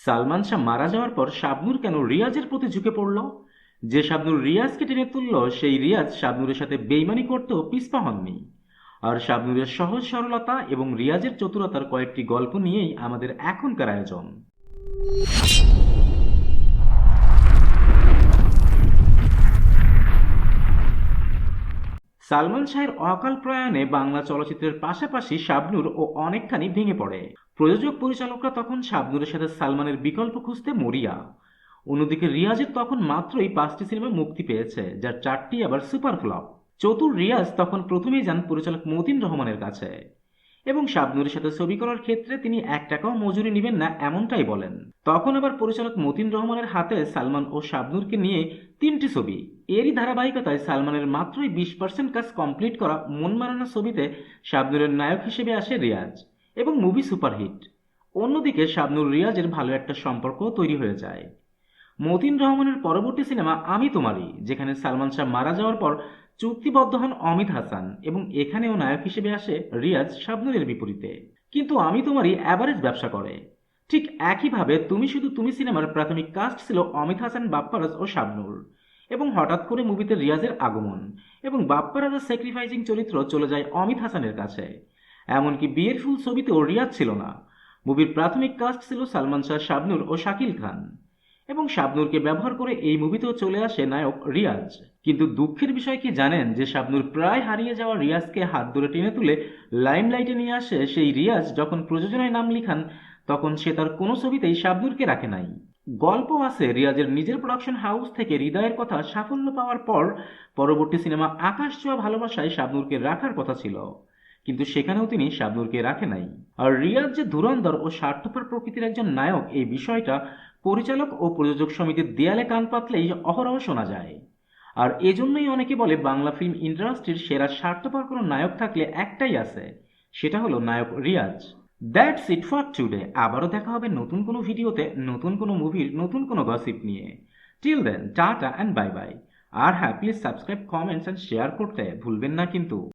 সালমান শাহ মারা যাওয়ার পর শাবনূর কেন রিয়াজের প্রতি ঝুঁকে পড়ল? যে শাবনূর রিয়াজকে টেনে তুলল, সেই রিয়াজ শাবনূরের সাথে বেইমানি করতেও পিছপা হননি। আর শাবনূরের সহজ সরলতা এবং রিয়াজের চতুরতার কয়েকটি গল্প নিয়েই আমাদের এখনকার আয়োজন। সালমান শাহের অকাল প্রয়াণে বাংলা চলচ্চিত্রের পাশাপাশি শাবনূর ও অনেকখানি ভেঙে পড়ে। প্রযোজক পরিচালকরা তখন শাবনূরের সাথে সালমানের বিকল্প খুঁজতে মরিয়া। অন্যদিকে রিয়াজের তখন মাত্রই 5টি সিনেমা মুক্তি পেয়েছে, যার 4টি আবার সুপার ফ্লপ। চতুর রিয়াজ তখন প্রথমেই যান পরিচালক মতিন রহমানের কাছে এবং শাবনূরের সাথে ছবি করার ক্ষেত্রে তিনি 1 টাকাও মজুরি নেবেন না এমনটাই বলেন। তখন আবার পরিচালক মতিন রহমানের হাতে সালমান ও শাবনূরকে নিয়ে 3টি ছবি। এরই ধারাবাহিকতায় সালমানের মাত্রই 20% কাজ কমপ্লিট করা মন মারানো ছবিতে শাবনূরের নায়ক হিসেবে আসে রিয়াজ এবং মুভি সুপারহিট। অন্যদিকে শাবনূর রিয়াজের ভালো একটা সম্পর্ক তৈরি হয়ে যায়। মতিন রহমানের পরবর্তী সিনেমা আমি তোমারই, যেখানে সালমান শাহ মারা যাওয়ার পর চুক্তিবদ্ধ হন অমিত হাসান এবং এখানেও নায়ক হিসেবে আসে রিয়াজ শাবনূরের বিপরীতে। কিন্তু আমি তোমারই অ্যাভারেজ ব্যবসা করে। ঠিক একইভাবে তুমি শুধু তুমি সিনেমার প্রাথমিক কাস্ট ছিল অমিত হাসান, বাপ্পারাজ ও শাবনূর, এবং হঠাৎ করে মুভিতে রিয়াজের আগমন এবং বাপ্পারাজের স্যাক্রিফাইসিং চরিত্র চলে যায় অমিত হাসানের কাছে। এমনকি বিয়ের ফুল ছবিতেও রিয়াজ ছিল না। মুভির প্রাথমিক কাস্ট ছিল সালমান শাহ, শাবনূর ও শাকিল খান, এবং শাবনূরকে ব্যবহার করে এই মুভিতেও চলে আসে নায়ক রিয়াজ। কিন্তু দুঃখের বিষয় কি জানেন, যে শাবনূর প্রায় হারিয়ে যাওয়া রিয়াজকে হাত ধরে টেনে তুলে লাইমলাইটে নিয়ে আসে সেই রিয়াজ যখন প্রযোজনায় নাম লিখান, তখন সে তার কোনো ছবিতেই শাবনূরকে রাখে নাই। গল্প আছে রিয়াজের নিজের প্রোডাকশন হাউস থেকে হৃদয়ের কথা সাফল্য পাওয়ার পর পরবর্তী সিনেমা আকাশ ছোঁয়া ভালোবাসায় শাবনূরকে রাখার কথা ছিল, কিন্তু সেখানেও তিনি শাবনূরকে রাখে নাই। আর রিয়াজ যে ধুরন্ধর ও স্বার্থপর প্রকৃতির একজন নায়ক, এই বিষয়টা পরিচালক ও প্রযোজক সমিতির দেয়ালে কান পাতলেই অহরহ শোনা যায়। আর এজন্যই অনেকে বলে বাংলা ফিল্ম ইন্ডাস্ট্রির সেরা স্বার্থপর কোনো নায়ক থাকলে একটাই আছে, সেটা হলো নায়ক Riaz. That's it for today. আবারও দেখা হবে নতুন কোনো ভিডিওতে, নতুন কোনো মুভির নতুন কোনো গসিপ নিয়ে। Till then, tata and bye bye. আর হ্যাঁ, please subscribe, comments and share করতে ভুলবেন না কিন্তু।